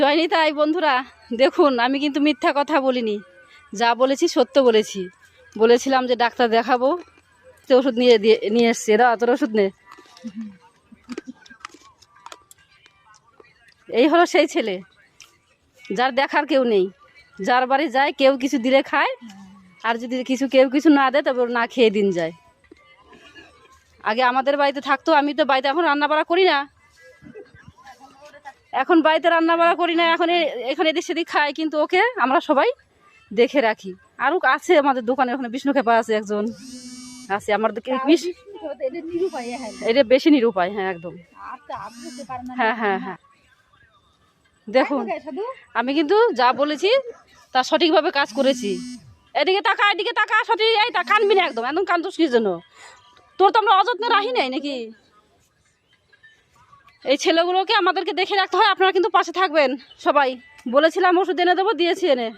হয়নি তাই বন্ধুরা, দেখুন আমি কিন্তু মিথ্যা কথা বলিনি, যা বলেছি সত্য বলেছি। বলেছিলাম যে ডাক্তার দেখাবো, তো ওষুধ নিয়ে এসছি। এরা তোর ওষুধ নে। এই হলো সেই ছেলে যার দেখার কেউ নেই, যার বাড়ি যায় কেউ কিছু দিলে খায়, আর যদি কেউ কিছু না দেয় তবে ওর না খেয়ে দিন যায়। আগে আমাদের বাড়িতে থাকতো, আমি তো বাড়িতে এখন রান্না বাড়া করি না, এখন বাড়িতে রান্না বাড়া করি না, এখন এখানে এদিক সেদিক খাই, কিন্তু ওকে আমরা সবাই দেখে রাখি। আরও আছে আমাদের দোকানে, ওখানে বিষ্ণু খেপা আছে একজন আছে আমার, এটা বেশি নিরুপায়। হ্যাঁ একদম, হ্যাঁ হ্যাঁ হ্যাঁ। দেখুন আমি কিন্তু যা বলেছি তা সঠিকভাবে কাজ করেছি। এদিকে তাকা, এদিকে তাকা, সঠিক। এই তা কানবি না একদম, একদম কান্দুস কি জন্য? তোর তো আমরা অযত্নে রাখি নাই নাকি? এই ছেলেগুলোকে আমাদেরকে দেখে রাখতে হয়। আপনারা কিন্তু পাশে থাকবেন সবাই। বলেছিলাম ওষুধ এনে দেবো, দিয়েছি এনে।